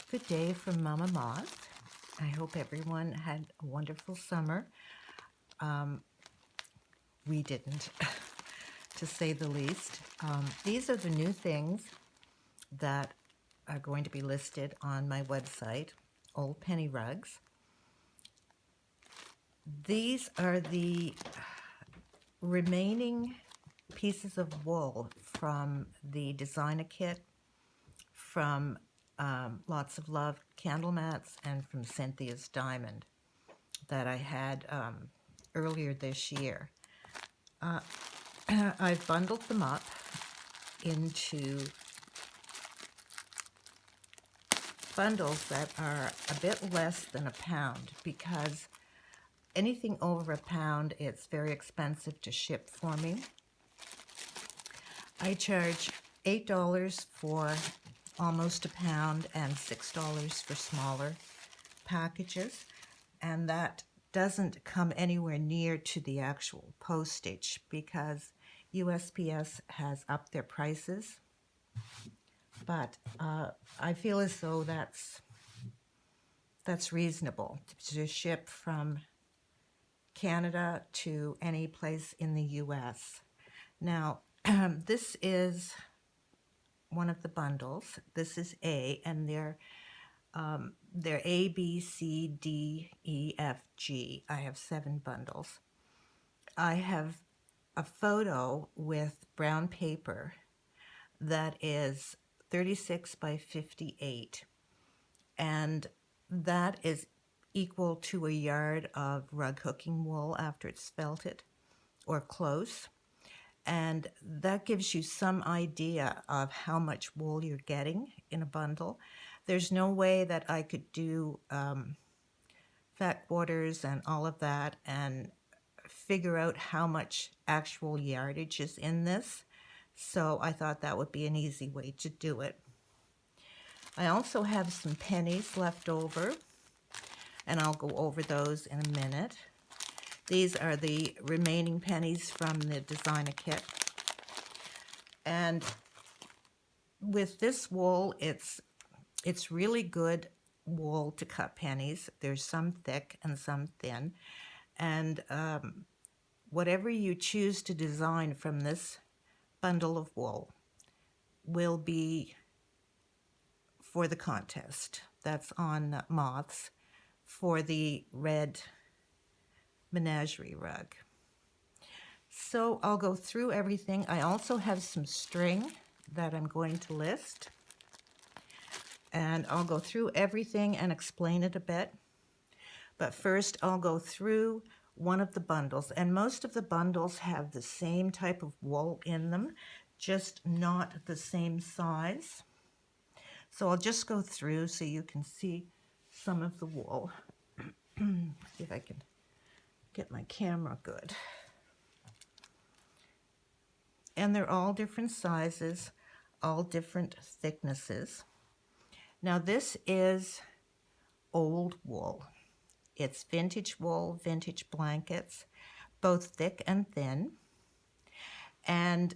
Good day from Mama Moth. I hope everyone had a wonderful summer. We didn't, to say the least. These are the new things that are going to be listed on my website, Old Penny Rugs. These are the remaining pieces of wool from the designer kit, from Lots of Love candle mats, and from Cynthia's Diamond that I had earlier this year. I've bundled them up into bundles that are a bit less than a pound, because anything over a pound, it's very expensive to ship for me. I charge $8 for almost a pound and $6 for smaller packages, and that doesn't come anywhere near to the actual postage because USPS has upped their prices. But I feel as though that's reasonable to ship from Canada to any place in the US. Now, this is one of the bundles. This is A, and they're A, B, C, D, E, F, G. I have 7 bundles. I have a photo with brown paper that is 36 by 58, and that is equal to a yard of rug hooking wool after it's felted or close, and that gives you some idea of how much wool you're getting in a bundle. There's no way that I could do fat quarters and all of that and figure out how much actual yardage is in this, so I thought that would be an easy way to do it. I also have some pennies left over, and I'll go over those in a minute. These are the remaining pennies from the designer kit. And with this wool, it's really good wool to cut pennies. There's some thick and some thin. And whatever you choose to design from this bundle of wool will be for the contest. That's on Moths for the red menagerie rug. So I'll go through everything. I also have some string that I'm going to list, and I'll go through everything and explain it a bit. But first I'll go through one of the bundles, and most of the bundles have the same type of wool in them, just not the same size. So I'll just go through so you can see some of the wool. See if I can get my camera good. And they're all different sizes, all different thicknesses. Now this is old wool. It's vintage wool, vintage blankets, both thick and thin. And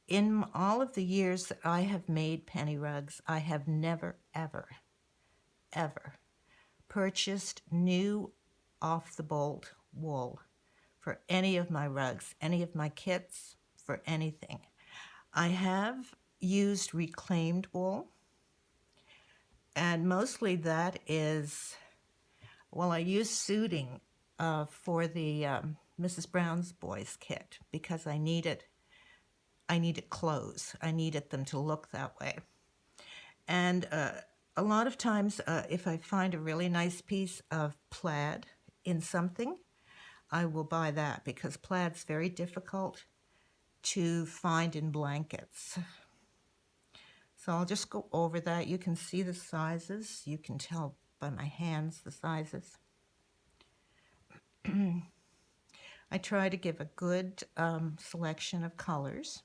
in all of the years that I have made penny rugs, I have never, ever, ever purchased new off-the-bolt wool for any of my rugs, any of my kits, for anything. I have used reclaimed wool, and mostly that is, well, I use suiting for the Mrs. Brown's Boys kit because I needed clothes. I needed them to look that way. And a lot of times, if I find a really nice piece of plaid in something, I will buy that because plaid's very difficult to find in blankets. So I'll just go over that. You can see the sizes. You can tell by my hands the sizes. I try to give a good selection of colors.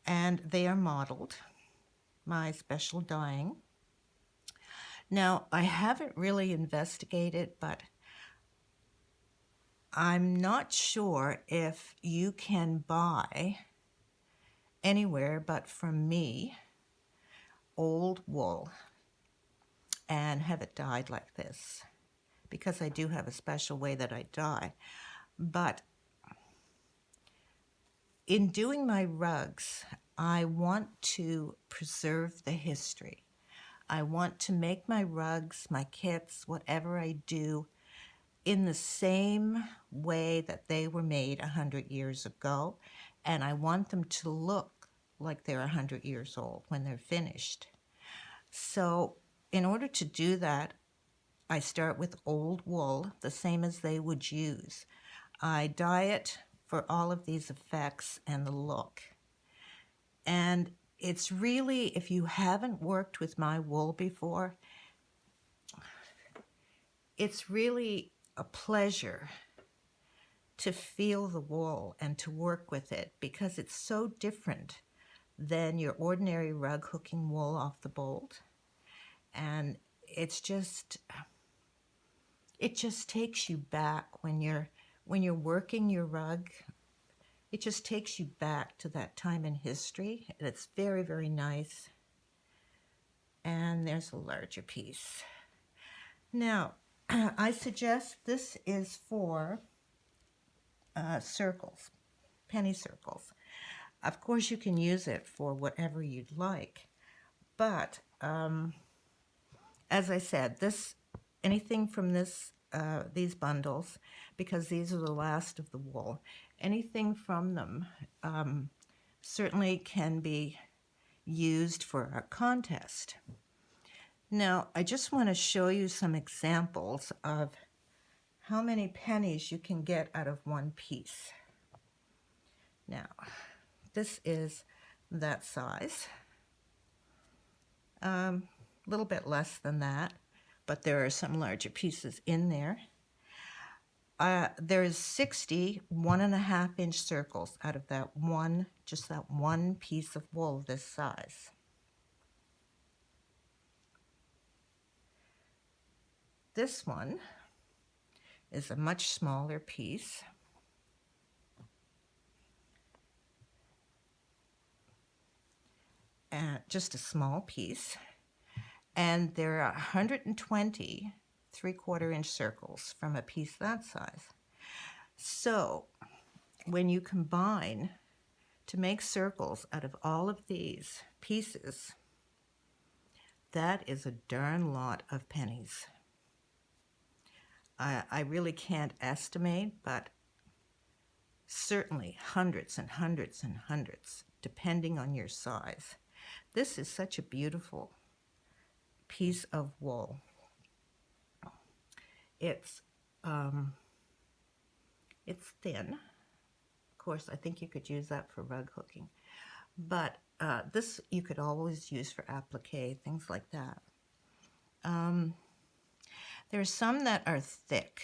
And they are modeled, my special dyeing. Now, I haven't really investigated, but I'm not sure if you can buy anywhere but from me old wool and have it dyed like this, because I do have a special way that I dye. But in doing my rugs, I want to preserve the history. I want to make my rugs, my kits, whatever I do, in the same way that they were made 100 years ago. And I want them to look like they're 100 years old when they're finished. So in order to do that, I start with old wool, the same as they would use. I dye it for all of these effects and the look. And it's really, if you haven't worked with my wool before, it's really a pleasure to feel the wool and to work with it, because it's so different than your ordinary rug hooking wool off the bolt. And it just takes you back when you're working your rug. It just takes you back to that time in history, and it's very, very nice. And there's a larger piece. Now, I suggest this is for circles, penny circles. Of course, you can use it for whatever you'd like, but as I said, anything from these bundles, because these are the last of the wool, anything from them certainly can be used for a contest. Now, I just want to show you some examples of how many pennies you can get out of one piece. Now, this is that size. A little bit less than that, but there are some larger pieces in there. There's 60 1.5-inch circles out of that one piece of wool this size. This one is a much smaller piece. Just a small piece. And there are 120 3/4-inch circles from a piece that size. So when you combine to make circles out of all of these pieces, that is a darn lot of pennies. I really can't estimate, but certainly hundreds and hundreds and hundreds, depending on your size. This is such a beautiful piece of wool. It's thin. Of course, I think you could use that for rug hooking. But this you could always use for applique, things like that. There's some that are thick.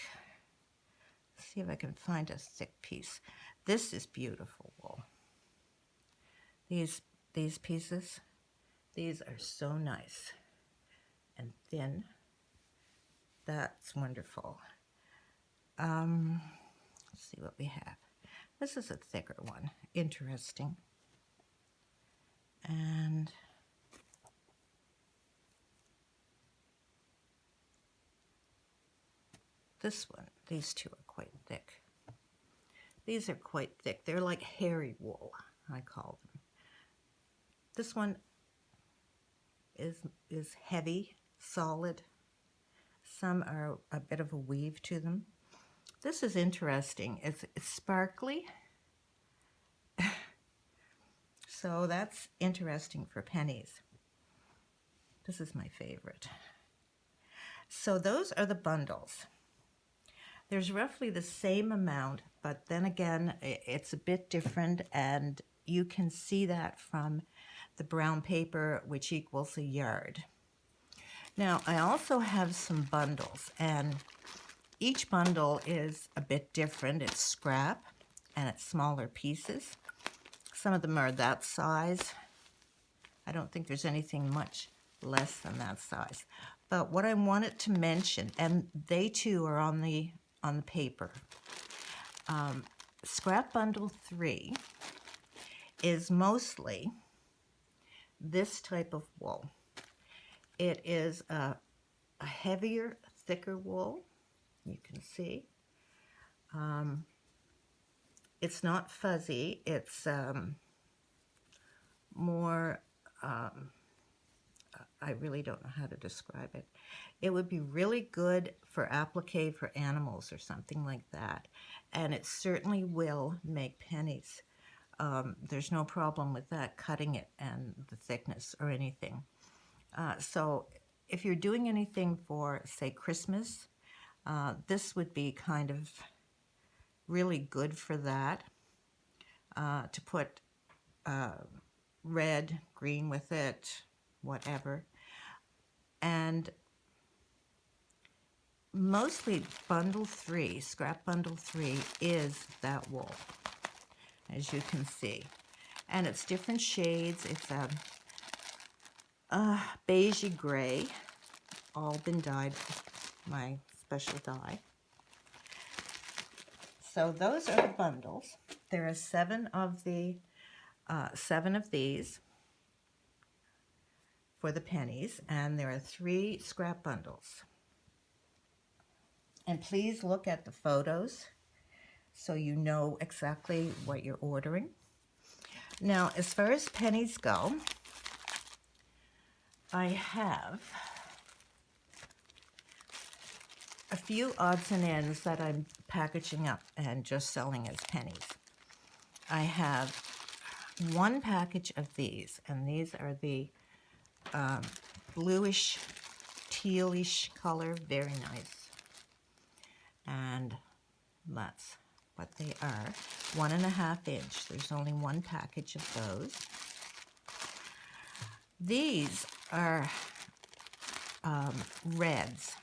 Let's see if I can find a thick piece. This is beautiful wool. These pieces, these are so nice and thin. That's wonderful. Let's see what we have. This is a thicker one. Interesting. And this one, these two are quite thick. These are quite thick. They're like hairy wool, I call them. This one is heavy, solid. Some are a bit of a weave to them. This is interesting. It's sparkly. So that's interesting for pennies. This is my favorite. So those are the bundles. There's roughly the same amount, but then again, it's a bit different, and you can see that from the brown paper, which equals a yard. Now, I also have some bundles, and each bundle is a bit different. It's scrap, and it's smaller pieces. Some of them are that size. I don't think there's anything much less than that size. But what I wanted to mention, and they too are on the paper, scrap bundle 3 is mostly this type of wool. It is a heavier, thicker wool, you can see. It's not fuzzy, it's more, I really don't know how to describe it. It would be really good for applique for animals or something like that. And it certainly will make pennies. There's no problem with that, cutting it and the thickness or anything. So if you're doing anything for, say, Christmas, this would be kind of really good for that, to put red, green with it, whatever. And mostly bundle 3, scrap bundle 3 is that wool, as you can see. And it's different shades. It's a beigey gray, all been dyed with my special dye. So those are the bundles. There are 7 of these for the pennies, and there are 3 scrap bundles. And please look at the photos so you know exactly what you're ordering. Now, as far as pennies go, I have a few odds and ends that I'm packaging up and just selling as pennies. I have 1 package of these, and these are the bluish, tealish color, very nice. And that's what they are, 1.5 inch. There's only 1 package of those. These are reds.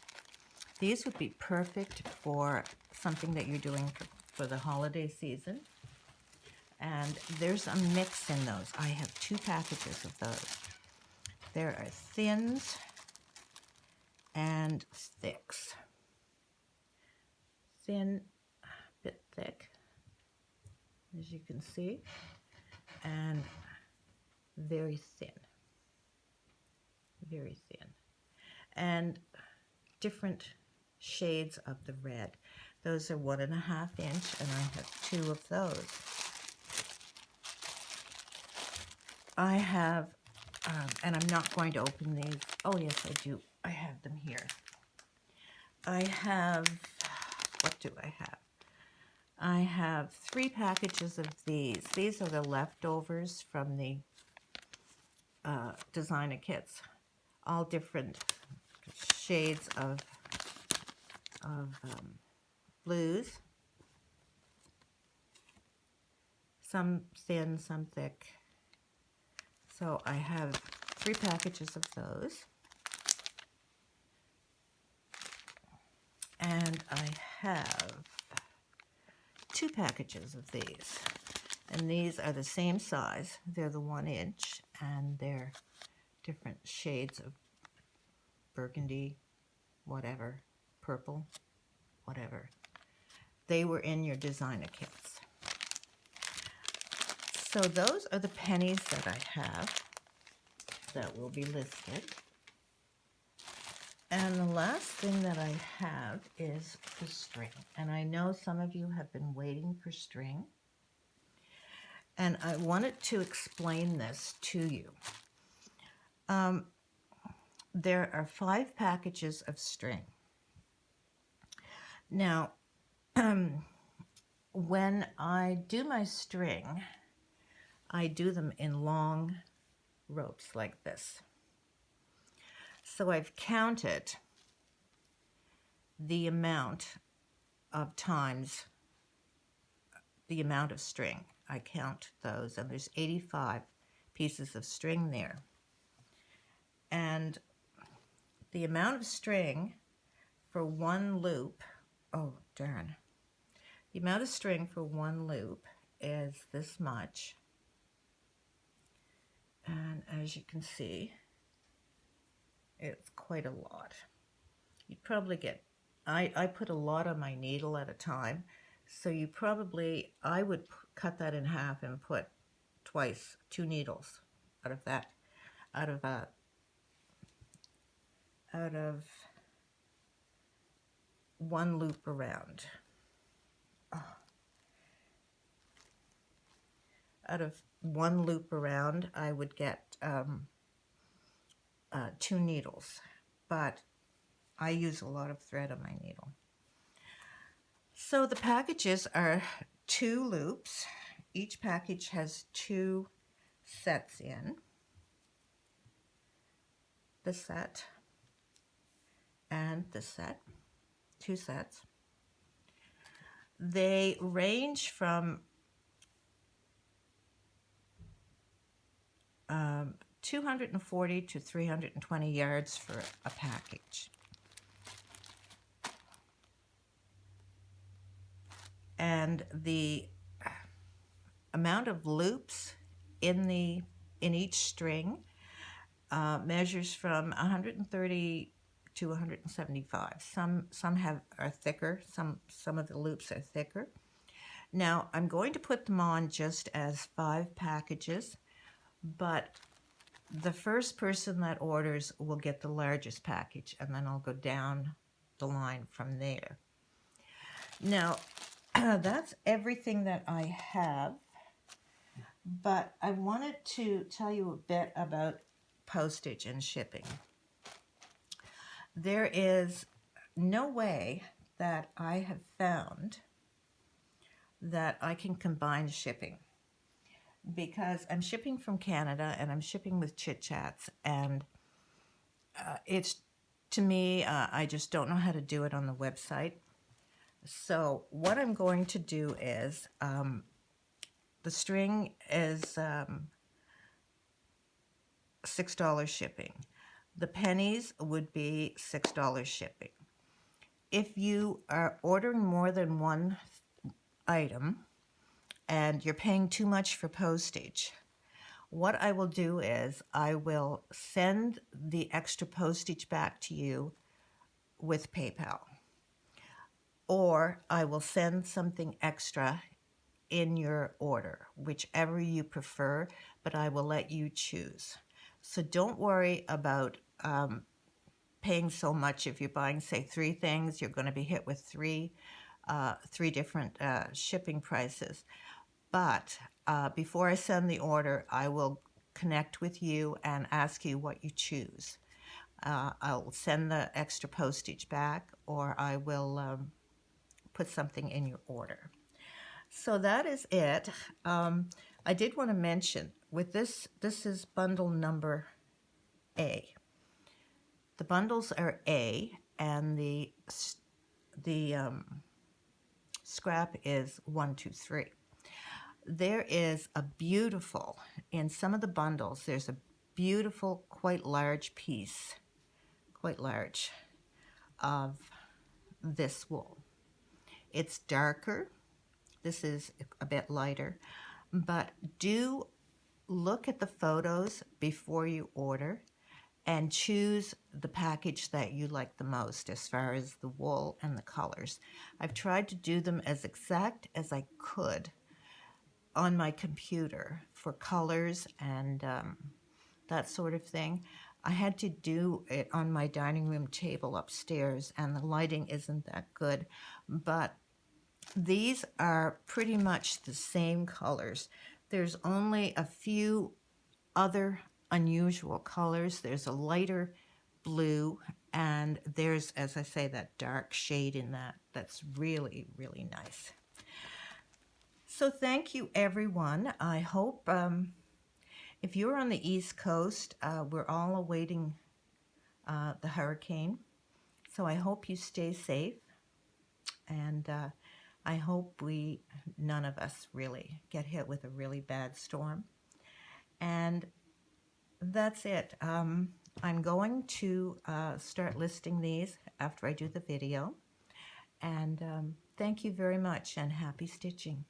These would be perfect for something that you're doing for the holiday season. And there's a mix in those. I have 2 packages of those. There are thins and thicks. Thin, a bit thick, as you can see, and very thin. Very thin. And different shades of the red. Those are 1.5 inch, and I have 2 of those. I have, and I'm not going to open these. Oh, yes, I do. I have them here. I have, what do I have? I have 3 packages of these. These are the leftovers from the designer kits. All different shades of blues. Some thin, some thick. So I have 3 packages of those. And I have 2 packages of these. And these are the same size. They're the 1 inch, and they're different shades of burgundy, whatever, purple, whatever. They were in your designer kits. So those are the pennies that I have that will be listed. And the last thing that I have is the string. And I know some of you have been waiting for string. And I wanted to explain this to you. There are 5 packages of string. Now, when I do my string, I do them in long ropes like this. So I've counted the amount of times the amount of string. I count those, and there's 85 pieces of string there. And the amount of string for 1 loop, oh darn, the amount of string for 1 loop is this much. And as you can see, it's quite a lot. You'd probably get, I put a lot on my needle at a time, so you probably, I would cut that in half and put twice, 2 needles out of that, out of out of one loop around. Out of one loop around, I would get 2 needles, but I use a lot of thread on my needle. So the packages are 2 loops. Each package has 2 sets in. This set and this set, 2 sets. They range from 240 to 320 yards for a package. And the amount of loops in each string measures from 130 to 175. Some are thicker. Some of the loops are thicker. Now I'm going to put them on just as 5 packages, but the first person that orders will get the largest package, and then I'll go down the line from there. Now, that's everything that I have, but I wanted to tell you a bit about postage and shipping. There is no way that I have found that I can combine shipping, because I'm shipping from Canada and I'm shipping with Chit Chats, and it's, to me, I just don't know how to do it on the website. So what I'm going to do is, the string is $6 shipping. The pennies would be $6 shipping. If you are ordering more than one item and you're paying too much for postage, what I will do is I will send the extra postage back to you with PayPal, or I will send something extra in your order, whichever you prefer, but I will let you choose. So don't worry about paying so much. If you're buying, say, 3 things, you're going to be hit with three different shipping prices. But before I send the order, I will connect with you and ask you what you choose. I'll send the extra postage back, or I will put something in your order. So that is it. I did want to mention, with this is bundle number A. The bundles are A, and the scrap is 1, 2, 3. There is a beautiful, in some of the bundles, there's a beautiful, quite large piece, quite large, of this wool. It's darker. This is a bit lighter, but do look at the photos before you order and choose the package that you like the most as far as the wool and the colors. I've tried to do them as exact as I could on my computer for colors and that sort of thing. I had to do it on my dining room table upstairs, and the lighting isn't that good, but these are pretty much the same colors. There's only a few other unusual colors. There's a lighter blue, and there's, as I say, that dark shade in that. That's really, really nice. So thank you, everyone. I hope, if you're on the East Coast, we're all awaiting the hurricane. So I hope you stay safe, and I hope none of us really get hit with a really bad storm. And that's it. I'm going to start listing these after I do the video. And thank you very much, and happy stitching.